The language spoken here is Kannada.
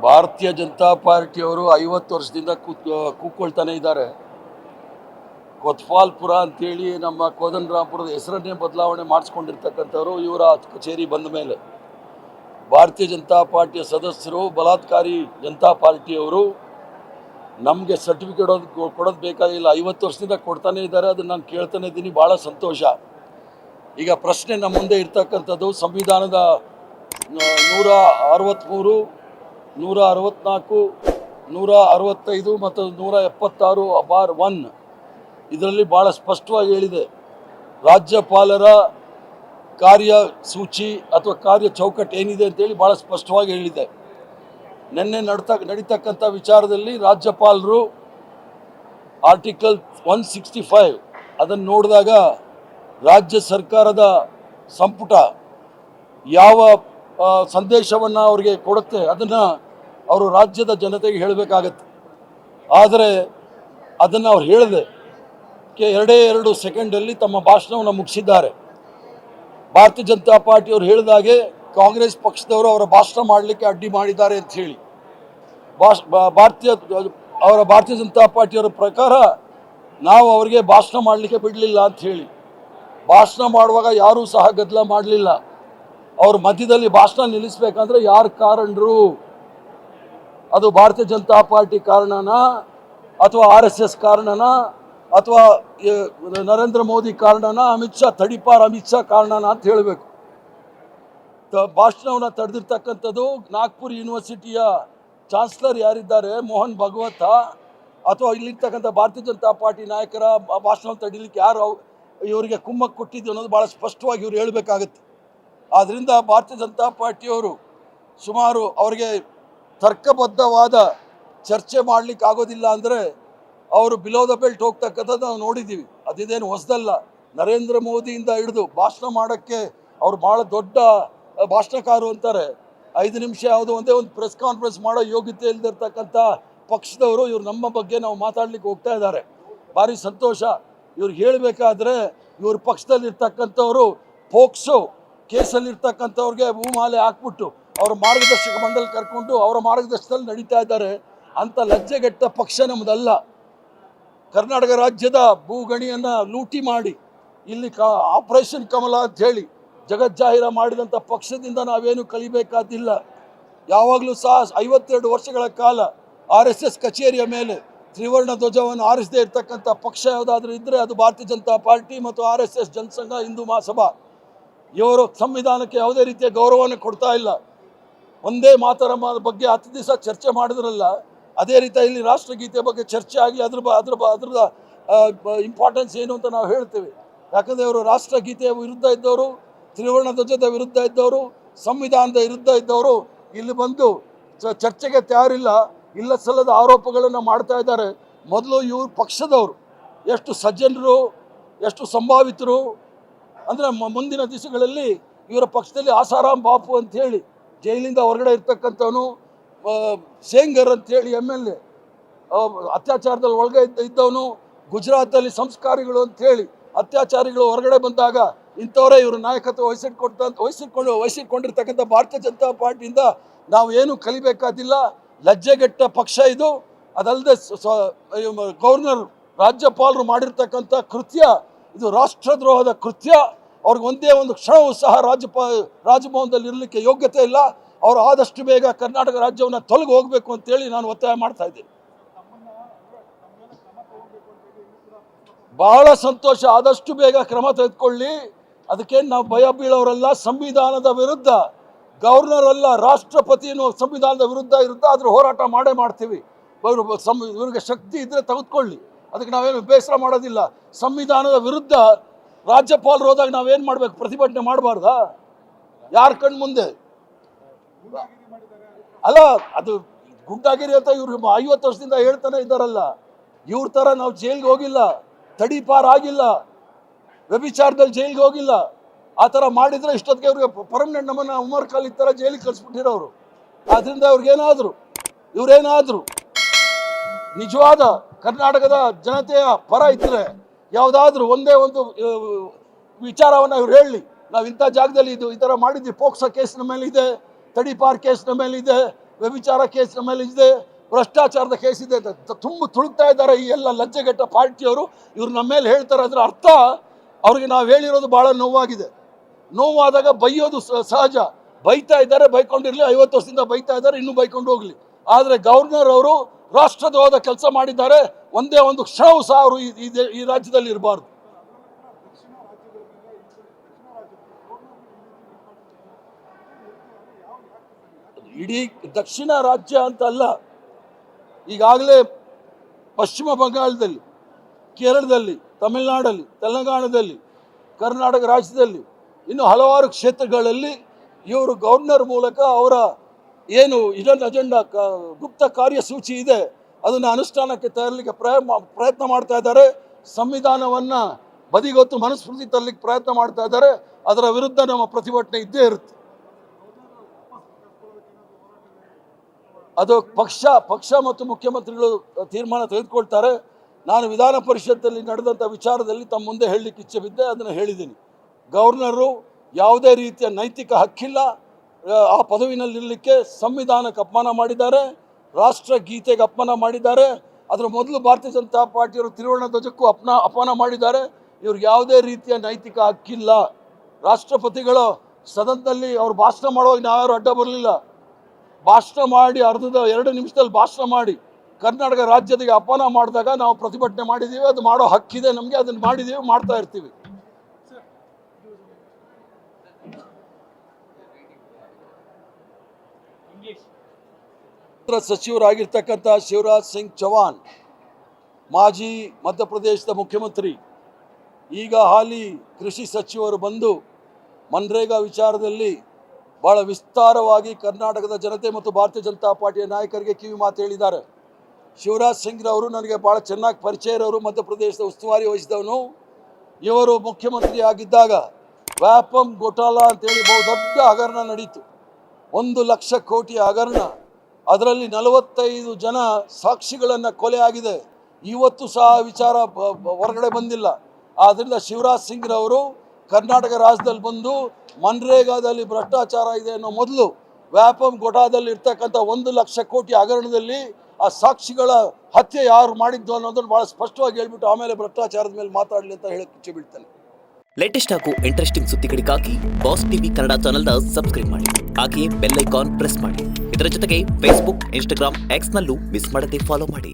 ಭಾರತೀಯ ಜನತಾ ಪಾರ್ಟಿಯವರು 50 ವರ್ಷದಿಂದ ಕೂತ್ಕೊಳ್ತಾನೆ ಇದ್ದಾರೆ. ಕೊತ್ವಾಲ್ಪುರ ಅಂತೇಳಿ ನಮ್ಮ ಕೋದಂಡರಾಮಪುರದ ಹೆಸರನ್ನೇ ಬದಲಾವಣೆ ಮಾಡಿಸ್ಕೊಂಡಿರ್ತಕ್ಕಂಥವ್ರು ಇವರ ಕಚೇರಿ ಬಂದ ಮೇಲೆ ಭಾರತೀಯ ಜನತಾ ಪಾರ್ಟಿಯ ಸದಸ್ಯರು ಬಲಾತ್ಕಾರಿ ಜನತಾ ಪಾರ್ಟಿಯವರು ನಮಗೆ ಸರ್ಟಿಫಿಕೇಟ್ ಕೊಡೋದು ಬೇಕಾಗಿಲ್ಲ, 50 ವರ್ಷದಿಂದ ಕೊಡ್ತಾನೆ ಇದ್ದಾರೆ. ಅದನ್ನು ನಾನು ಕೇಳ್ತಾನೆ ಇದ್ದೀನಿ, ಭಾಳ ಸಂತೋಷ. ಈಗ ಪ್ರಶ್ನೆ ನಮ್ಮ ಮುಂದೆ ಇರ್ತಕ್ಕಂಥದ್ದು ಸಂವಿಧಾನದ 163, 164, 165 ಮತ್ತು 176(1) ಇದರಲ್ಲಿ ಭಾಳ ಸ್ಪಷ್ಟವಾಗಿ ಹೇಳಿದೆ, ರಾಜ್ಯಪಾಲರ ಕಾರ್ಯಸೂಚಿ ಅಥವಾ ಕಾರ್ಯ ಚೌಕಟ್ಟು ಏನಿದೆ ಅಂತೇಳಿ ಭಾಳ ಸ್ಪಷ್ಟವಾಗಿ ಹೇಳಿದೆ. ನಿನ್ನೆ ನಡೀತಕ್ಕಂಥ ವಿಚಾರದಲ್ಲಿ ರಾಜ್ಯಪಾಲರು ಆರ್ಟಿಕಲ್ 165 ಅದನ್ನು ನೋಡಿದಾಗ ರಾಜ್ಯ ಸರ್ಕಾರದ ಸಂಪುಟ ಯಾವ ಸಂದೇಶವನ್ನು ಅವರಿಗೆ ಕೊಡುತ್ತೆ ಅದನ್ನು ಅವರು ರಾಜ್ಯದ ಜನತೆಗೆ ಹೇಳಬೇಕಾಗತ್ತೆ. ಆದರೆ ಅದನ್ನು ಅವ್ರು ಹೇಳಿದೆ 2 ಸೆಕೆಂಡಲ್ಲಿ ತಮ್ಮ ಭಾಷಣವನ್ನು ಮುಗಿಸಿದ್ದಾರೆ. ಭಾರತೀಯ ಜನತಾ ಪಾರ್ಟಿಯವರು ಹೇಳಿದಾಗೆ ಕಾಂಗ್ರೆಸ್ ಪಕ್ಷದವರು ಅವರ ಭಾಷಣ ಮಾಡಲಿಕ್ಕೆ ಅಡ್ಡಿ ಮಾಡಿದ್ದಾರೆ ಅಂತ ಹೇಳಿ ಭಾರತೀಯ ಜನತಾ ಪಾರ್ಟಿಯವರ ಪ್ರಕಾರ ನಾವು ಅವರಿಗೆ ಭಾಷಣ ಮಾಡಲಿಕ್ಕೆ ಬಿಡಲಿಲ್ಲ ಅಂತ ಹೇಳಿ, ಭಾಷಣ ಮಾಡುವಾಗ ಯಾರೂ ಸಹ ಗದ್ದಲ ಮಾಡಲಿಲ್ಲ. ಅವ್ರ ಮಧ್ಯದಲ್ಲಿ ಭಾಷಣ ನಿಲ್ಲಿಸಬೇಕಂದ್ರೆ ಯಾರು ಕಾರಣರು? ಅದು ಭಾರತೀಯ ಜನತಾ ಪಾರ್ಟಿ ಕಾರಣನಾ ಅಥವಾ RSS ಕಾರಣನಾ ಅಥವಾ ನರೇಂದ್ರ ಮೋದಿ ಕಾರಣನಾ, ಅಮಿತ್ ಶಾ ತಡಿಪಾರ್ ಅಮಿತ್ ಶಾ ಕಾರಣನಾ ಅಂತ ಹೇಳಬೇಕು. ಭಾಷಣವನ್ನು ತಡೆದಿರ್ತಕ್ಕಂಥದ್ದು ನಾಗ್ಪುರ್ ಯೂನಿವರ್ಸಿಟಿಯ ಚಾನ್ಸಲರ್ ಯಾರಿದ್ದಾರೆ ಮೋಹನ್ ಭಗವತ ಅಥವಾ ಇಲ್ಲಿರ್ತಕ್ಕಂಥ ಭಾರತೀಯ ಜನತಾ ಪಾರ್ಟಿ ನಾಯಕರ ಭಾಷಣವನ್ನು ತಡೀಲಿಕ್ಕೆ ಯಾರು ಇವರಿಗೆ ಕುಮ್ಮಕ್ಕು ಕೊಟ್ಟಿದ್ದು ಅನ್ನೋದು ಭಾಳ ಸ್ಪಷ್ಟವಾಗಿ ಇವರು ಹೇಳಬೇಕಾಗತ್ತೆ. ಆದ್ದರಿಂದ ಭಾರತೀಯ ಜನತಾ ಪಾರ್ಟಿಯವರು ಸುಮಾರು ಅವರಿಗೆ ತರ್ಕಬದ್ಧವಾದ ಚರ್ಚೆ ಮಾಡಲಿಕ್ಕೆ ಆಗೋದಿಲ್ಲ ಅಂದರೆ ಅವರು ಬಿಲೋ ದ ಬೆಲ್ಟ್ ಹೋಗ್ತಕ್ಕಂಥದ್ದು ನಾವು ನೋಡಿದ್ದೀವಿ. ಅದಿದೇನು ಹೊಸದಲ್ಲ. ನರೇಂದ್ರ ಮೋದಿಯಿಂದ ಹಿಡಿದು ಭಾಷಣ ಮಾಡೋಕ್ಕೆ ಅವರು ಭಾಳ ದೊಡ್ಡ ಭಾಷಣಕಾರರು ಅಂತಾರೆ. 5 ನಿಮಿಷ ಯಾವುದೋ ಒಂದೇ ಒಂದು ಪ್ರೆಸ್ ಕಾನ್ಫರೆನ್ಸ್ ಮಾಡೋ ಯೋಗ್ಯತೆ ಇಲ್ಲದಿರ್ತಕ್ಕಂಥ ಪಕ್ಷದವರು ಇವರು ನಮ್ಮ ಬಗ್ಗೆ ನಾವು ಮಾತಾಡಲಿಕ್ಕೆ ಹೋಗ್ತಾ ಇದ್ದಾರೆ. ಭಾರಿ ಸಂತೋಷ. ಇವ್ರಿಗೆ ಹೇಳಬೇಕಾದ್ರೆ ಇವ್ರ ಪಕ್ಷದಲ್ಲಿರ್ತಕ್ಕಂಥವರು ಪೋಕ್ಸೋ ಕೇಸಲ್ಲಿರ್ತಕ್ಕಂಥವ್ರಿಗೆ ಹೂಮಾಲೆ ಹಾಕ್ಬಿಟ್ಟು ಅವರ ಮಾರ್ಗದರ್ಶಕ ಮಂಡಳಿ ಕರ್ಕೊಂಡು ಅವರ ಮಾರ್ಗದರ್ಶನದಲ್ಲಿ ನಡೀತಾ ಇದ್ದಾರೆ. ಅಂಥ ಲಜ್ಜೆಗೆಟ್ಟ ಪಕ್ಷ ನಮ್ಮದಲ್ಲ. ಕರ್ನಾಟಕ ರಾಜ್ಯದ ಭೂಗಣಿಯನ್ನು ಲೂಟಿ ಮಾಡಿ ಇಲ್ಲಿ ಆಪರೇಷನ್ ಕಮಲ ಅಂತ ಹೇಳಿ ಜಗಜ್ಜಾಹಿರ ಮಾಡಿದಂಥ ಪಕ್ಷದಿಂದ ನಾವೇನು ಕಲಿಬೇಕಾದಿಲ್ಲ. ಯಾವಾಗಲೂ ಸಹ 52 ವರ್ಷಗಳ ಕಾಲ RSS ಕಚೇರಿಯ ಮೇಲೆ ತ್ರಿವರ್ಣ ಧ್ವಜವನ್ನು ಆರಿಸದೇ ಇರ್ತಕ್ಕಂಥ ಪಕ್ಷ ಯಾವುದಾದ್ರೂ ಇದ್ದರೆ ಅದು ಭಾರತೀಯ ಜನತಾ ಪಾರ್ಟಿ ಮತ್ತು RSS ಜನಸಂಘ ಹಿಂದೂ ಮಹಾಸಭಾ. ಇವರು ಸಂವಿಧಾನಕ್ಕೆ ಯಾವುದೇ ರೀತಿಯ ಗೌರವವನ್ನು ಕೊಡ್ತಾ ಇಲ್ಲ. ಒಂದೇ ಮಾತರ ಬಗ್ಗೆ 10 ದಿವಸ ಚರ್ಚೆ ಮಾಡಿದ್ರಲ್ಲ, ಅದೇ ರೀತಿ ಇಲ್ಲಿ ರಾಷ್ಟ್ರಗೀತೆ ಬಗ್ಗೆ ಚರ್ಚೆ ಆಗಲಿ, ಅದ್ರದ ಇಂಪಾರ್ಟೆನ್ಸ್ ಏನು ಅಂತ ನಾವು ಹೇಳ್ತೇವೆ. ಯಾಕಂದರೆ ಇವರು ರಾಷ್ಟ್ರಗೀತೆಯ ವಿರುದ್ಧ ಇದ್ದವರು, ತ್ರಿವರ್ಣ ಧ್ವಜದ ವಿರುದ್ಧ ಇದ್ದವರು, ಸಂವಿಧಾನದ ವಿರುದ್ಧ ಇದ್ದವರು ಇಲ್ಲಿ ಬಂದು ಚರ್ಚೆಗೆ ತಯಾರಿಲ್ಲ, ಇಲ್ಲ ಸಲ್ಲದ ಆರೋಪಗಳನ್ನು ಮಾಡ್ತಾ ಇದ್ದಾರೆ. ಮೊದಲು ಇವರು ಪಕ್ಷದವರು ಎಷ್ಟು ಸಜ್ಜನರು, ಎಷ್ಟು ಸಂಭಾವಿತರು ಅಂದರೆ ಮುಂದಿನ ದಿವಸಗಳಲ್ಲಿ ಇವರ ಪಕ್ಷದಲ್ಲಿ ಆಸಾರಾಮ್ ಬಾಪು ಅಂಥೇಳಿ ಜೈಲಿಂದ ಹೊರಗಡೆ ಇರ್ತಕ್ಕಂಥವನು, ಸೇಂಗರ್ ಅಂಥೇಳಿ MLA ಅತ್ಯಾಚಾರದಲ್ಲಿ ಒಳಗೆ ಇದ್ದವನು, ಗುಜರಾತಲ್ಲಿ ಸಂಸ್ಕಾರಿಗಳು ಅಂಥೇಳಿ ಅತ್ಯಾಚಾರಿಗಳು ಹೊರಗಡೆ ಬಂದಾಗ ಇಂಥವರೇ ಇವರು ನಾಯಕತ್ವ ವಹಿಸಿಕೊಂಡಿರ್ತಕ್ಕಂಥ ಭಾರತೀಯ ಜನತಾ ಪಾರ್ಟಿಯಿಂದ ನಾವು ಏನು ಕಲಿಬೇಕಾದಿಲ್ಲ. ಲಜ್ಜೆಗೆಟ್ಟ ಪಕ್ಷ ಇದು. ಅದಲ್ಲದೆ ಗವರ್ನರ್ ರಾಜ್ಯಪಾಲರು ಮಾಡಿರ್ತಕ್ಕಂಥ ಕೃತ್ಯ ಇದು ರಾಷ್ಟ್ರದ್ರೋಹದ ಕೃತ್ಯ. ಅವ್ರಿಗೆ ಒಂದೇ ಒಂದು ಕ್ಷಣವೂ ಸಹ ರಾಜಭವನದಲ್ಲಿ ಇರಲಿಕ್ಕೆ ಯೋಗ್ಯತೆ ಇಲ್ಲ. ಅವರು ಆದಷ್ಟು ಬೇಗ ಕರ್ನಾಟಕ ರಾಜ್ಯವನ್ನು ತೊಲಗಿ ಹೋಗಬೇಕು ಅಂತೇಳಿ ನಾನು ಒತ್ತಾಯ ಮಾಡ್ತಾ ಇದ್ದೀನಿ. ಬಹಳ ಸಂತೋಷ. ಆದಷ್ಟು ಬೇಗ ಕ್ರಮ ತೆಗೆದುಕೊಳ್ಳಿ. ಅದಕ್ಕೇನು ನಾವು ಭಯ ಬೀಳೋರಲ್ಲ. ಸಂವಿಧಾನದ ವಿರುದ್ಧ ಗವರ್ನರ್ ಅಲ್ಲ, ರಾಷ್ಟ್ರಪತಿಯನ್ನು ಸಂವಿಧಾನದ ವಿರುದ್ಧ ಆದರೂ ಹೋರಾಟ ಮಾಡೇ ಮಾಡ್ತೀವಿ. ಇವ್ರಿಗೆ ಶಕ್ತಿ ಇದ್ದರೆ ತೆಗೆದುಕೊಳ್ಳಿ, ಅದಕ್ಕೆ ನಾವೇನು ಬೇಸರ ಮಾಡೋದಿಲ್ಲ. ಸಂವಿಧಾನದ ವಿರುದ್ಧ ರಾಜ್ಯಪಾಲರು ಹೋದಾಗ ನಾವೇನು ಮಾಡಬೇಕು? ಪ್ರತಿಭಟನೆ ಮಾಡಬಾರ್ದಾ? ಯಾರ ಕಣ್ಣು ಮುಂದೆ? ಅಲ್ಲ, ಅದು ಗುಂಡಾಗಿರಿ ಅಂತ ಇವ್ರು 50 ವರ್ಷದಿಂದ ಹೇಳ್ತಾನೆ ಇದ್ದಾರಲ್ಲ. ಇವ್ರ ಥರ ನಾವು ಜೈಲಿಗೆ ಹೋಗಿಲ್ಲ, ತಡಿಪಾರ್ ಆಗಿಲ್ಲ, ವ್ಯಭಿಚಾರದಲ್ಲಿ ಜೈಲಿಗೆ ಹೋಗಿಲ್ಲ. ಆ ಥರ ಮಾಡಿದರೆ ಇಷ್ಟೊತ್ತಿಗೆ ಅವ್ರಿಗೆ ಪರ್ಮನೆಂಟ್ ನಮ್ಮನ್ನು ಉಮರ್ ಖಾಲಿದ್ ಥರ ಜೈಲಿಗೆ ಕಳಿಸ್ಬಿಟ್ಟಿರೋರು. ಆದ್ದರಿಂದ ಇವರೇನಾದರೂ ನಿಜವಾದ ಕರ್ನಾಟಕದ ಜನತೆಯ ಪರ ಇದ್ದರೆ ಯಾವುದಾದ್ರೂ ಒಂದೇ ಒಂದು ವಿಚಾರವನ್ನು ಇವ್ರು ಹೇಳಲಿ, ನಾವು ಇಂಥ ಜಾಗದಲ್ಲಿ ಈ ಥರ ಮಾಡಿದ್ವಿ, ಪೋಕ್ಸೋ ಕೇಸಿನ ಮೇಲೆ ಇದೆ, ತಡಿಪಾರ್ ಕೇಸ್ನ ಮೇಲಿದೆ, ವ್ಯಭಿಚಾರ ಕೇಸ್ನ ಮೇಲಿದೆ, ಭ್ರಷ್ಟಾಚಾರದ ಕೇಸ್ ಇದೆ ಅಂತ ತುಳುಕ್ತಾ ಇದ್ದಾರೆ ಈ ಎಲ್ಲ ಲಜ್ಜೆಗೆಟ್ಟ ಪಾರ್ಟಿಯವರು. ಇವ್ರು ನಮ್ಮ ಮೇಲೆ ಹೇಳ್ತಾರೆ, ಅದರ ಅರ್ಥ ಅವ್ರಿಗೆ ನಾವು ಹೇಳಿರೋದು ಭಾಳ ನೋವಾಗಿದೆ. ನೋವಾದಾಗ ಬೈಯೋದು ಸಹಜ. ಬೈತಾ ಇದ್ದಾರೆ, ಬೈಕೊಂಡಿರಲಿ, 50 ವರ್ಷದಿಂದ ಬೈತಾ ಇದ್ದಾರೆ, ಇನ್ನೂ ಬೈಕೊಂಡು ಹೋಗಲಿ. ಆದರೆ ಗವರ್ನರ್ ಅವರು ರಾಷ್ಟ್ರದ್ರೋಹದ ಕೆಲಸ ಮಾಡಿದ್ದಾರೆ. ಒಂದೇ ಒಂದು ಕ್ಷಣವೂ ಸಹ ಅವರು ಈ ರಾಜ್ಯದಲ್ಲಿ ಇರಬಾರ್ದು. ಇಡೀ ದಕ್ಷಿಣ ರಾಜ್ಯ ಅಂತ ಅಲ್ಲ, ಈಗಾಗಲೇ ಪಶ್ಚಿಮ ಬಂಗಾಳದಲ್ಲಿ, ಕೇರಳದಲ್ಲಿ, ತಮಿಳುನಾಡಲ್ಲಿ, ತೆಲಂಗಾಣದಲ್ಲಿ, ಕರ್ನಾಟಕ ರಾಜ್ಯದಲ್ಲಿ, ಇನ್ನು ಹಲವಾರು ಕ್ಷೇತ್ರಗಳಲ್ಲಿ ಇವರು ಗವರ್ನರ್ ಮೂಲಕ ಅವರ ಏನು ಹಿಡನ್ ಅಜೆಂಡಾ ಗುಪ್ತ ಕಾರ್ಯಸೂಚಿ ಇದೆ ಅದನ್ನು ಅನುಷ್ಠಾನಕ್ಕೆ ತರಲಿಕ್ಕೆ ಪ್ರಯತ್ನ ಮಾಡ್ತಾ ಇದ್ದಾರೆ. ಸಂವಿಧಾನವನ್ನು ಬದಿಗೊತ್ತು ಮನುಸ್ಮೃತಿ ತರಲಿಕ್ಕೆ ಪ್ರಯತ್ನ ಮಾಡ್ತಾ ಇದ್ದಾರೆ. ಅದರ ವಿರುದ್ಧ ನಮ್ಮ ಪ್ರತಿಭಟನೆ ಇದ್ದೇ ಇರುತ್ತೆ. ಅದು ಪಕ್ಷ ಮತ್ತು ಮುಖ್ಯಮಂತ್ರಿಗಳು ತೀರ್ಮಾನ ತೆಗೆದುಕೊಳ್ತಾರೆ. ನಾನು ವಿಧಾನ ಪರಿಷತ್ತಲ್ಲಿ ನಡೆದಂಥ ವಿಚಾರದಲ್ಲಿ ತಮ್ಮ ಮುಂದೆ ಹೇಳಲಿಕ್ಕೆ ಇಚ್ಛೆ ಬಿದ್ದೆ, ಅದನ್ನು ಹೇಳಿದ್ದೀನಿ. ಗವರ್ನರು ಯಾವುದೇ ರೀತಿಯ ನೈತಿಕ ಹಕ್ಕಿಲ್ಲ ಆ ಪದವಿನಲ್ಲಿರಲಿಕ್ಕೆ. ಸಂವಿಧಾನಕ್ಕೆ ಅಪಮಾನ ಮಾಡಿದ್ದಾರೆ, ರಾಷ್ಟ್ರಗೀತೆಗೆ ಅಪಮಾನ ಮಾಡಿದ್ದಾರೆ. ಅದರ ಮೊದಲು ಭಾರತೀಯ ಜನತಾ ಪಾರ್ಟಿಯವರು ತ್ರಿವರ್ಣ ಧ್ವಜಕ್ಕೂ ಅಪಮಾನ ಮಾಡಿದ್ದಾರೆ. ಇವ್ರಿಗೆ ಯಾವುದೇ ರೀತಿಯ ನೈತಿಕ ಹಕ್ಕಿಲ್ಲ. ರಾಷ್ಟ್ರಪತಿಗಳ ಸದನದಲ್ಲಿ ಅವರು ಭಾಷಣ ಮಾಡುವಾಗ ನಾವ್ಯಾರು ಅಡ್ಡ ಬರಲಿಲ್ಲ. ಭಾಷಣ ಮಾಡಿ 2 ನಿಮಿಷದಲ್ಲಿ ಭಾಷಣ ಮಾಡಿ ಕರ್ನಾಟಕ ರಾಜ್ಯದಿಗೆ ಅಪಮಾನ ಮಾಡಿದಾಗ ನಾವು ಪ್ರತಿಭಟನೆ ಮಾಡಿದ್ದೀವಿ. ಅದು ಮಾಡೋ ಹಕ್ಕಿದೆ ನಮಗೆ, ಅದನ್ನು ಮಾಡಿದ್ದೀವಿ, ಮಾಡ್ತಾ ಇರ್ತೀವಿ. ಸಚಿವರಾಗಿರ್ತಕ್ಕಂಥ ಶಿವರಾಜ್ ಸಿಂಗ್ ಚೌಹಾಣ್, ಮಾಜಿ ಮಧ್ಯಪ್ರದೇಶದ ಮುಖ್ಯಮಂತ್ರಿ, ಈಗ ಹಾಲಿ ಕೃಷಿ ಸಚಿವರು ಬಂದು ಮನ್ರೇಗಾ ವಿಚಾರದಲ್ಲಿ ಭಾಳ ವಿಸ್ತಾರವಾಗಿ ಕರ್ನಾಟಕದ ಜನತೆ ಮತ್ತು ಭಾರತೀಯ ಜನತಾ ಪಾರ್ಟಿಯ ನಾಯಕರಿಗೆ ಕಿವಿ ಮಾತು ಹೇಳಿದ್ದಾರೆ. ಶಿವರಾಜ್ ಸಿಂಗ್ರವರು ನನಗೆ ಭಾಳ ಚೆನ್ನಾಗಿ ಪರಿಚಯ ಇರೋರು, ಮಧ್ಯಪ್ರದೇಶದ ಉಸ್ತುವಾರಿ ವಹಿಸಿದವನು. ಇವರು ಮುಖ್ಯಮಂತ್ರಿ ಆಗಿದ್ದಾಗ ವ್ಯಾಪಂ ಘೋಟಾಲ ಅಂತೇಳಿ ಬಹುದೊಡ್ಡ ಹಗರಣ ನಡೀತು. 1 ಲಕ್ಷ ಕೋಟಿ ಹಗರಣ. ಅದರಲ್ಲಿ 45 ಜನ ಸಾಕ್ಷಿಗಳನ್ನು ಕೊಲೆ ಆಗಿದೆ. ಇವತ್ತು ಸಹ ವಿಚಾರ ಹೊರಗಡೆ ಬಂದಿಲ್ಲ. ಆದ್ದರಿಂದ ಶಿವರಾಜ್ ಸಿಂಗ್ರವರು ಕರ್ನಾಟಕ ರಾಜ್ಯದಲ್ಲಿ ಬಂದು ಮನ್ರೇಗಾದಲ್ಲಿ ಭ್ರಷ್ಟಾಚಾರ ಇದೆ ಅನ್ನೋ ಮೊದಲು ವ್ಯಾಪಂ ಘೋಟಾದಲ್ಲಿ ಇರ್ತಕ್ಕಂಥ 1 ಲಕ್ಷ ಕೋಟಿ ಹಗರಣದಲ್ಲಿ ಆ ಸಾಕ್ಷಿಗಳ ಹತ್ಯೆ ಯಾರು ಮಾಡಿದ್ದು ಅನ್ನೋದನ್ನು ಭಾಳ ಸ್ಪಷ್ಟವಾಗಿ ಹೇಳ್ಬಿಟ್ಟು ಆಮೇಲೆ ಭ್ರಷ್ಟಾಚಾರದ ಮೇಲೆ ಮಾತಾಡಲಿ ಅಂತ ಹೇಳಕ್ಕೆ ಇಚ್ಛೆ ಬಿಡ್ತೇನೆ. ಲೇಟೆಸ್ಟ್ ಹಾಗೂ ಇಂಟ್ರೆಸ್ಟಿಂಗ್ ಸುದ್ದಿಗಳಿಗಾಗಿ ಬಾಸ್ ಟಿವಿ ಕನ್ನಡ ಚಾನೆಲ್ನ ಸಬ್ಸ್ಕ್ರೈಬ್ ಮಾಡಿ. ಹಾಗೆಯೇ ಬೆಲ್ ಐಕಾನ್ ಪ್ರೆಸ್ ಮಾಡಿ. ಇದರ ಜೊತೆಗೆ ಫೇಸ್ಬುಕ್, ಇನ್ಸ್ಟಾಗ್ರಾಮ್, ಎಕ್ಸ್ನಲ್ಲೂ ಮಿಸ್ ಮಾಡದೆ ಫಾಲೋ ಮಾಡಿ.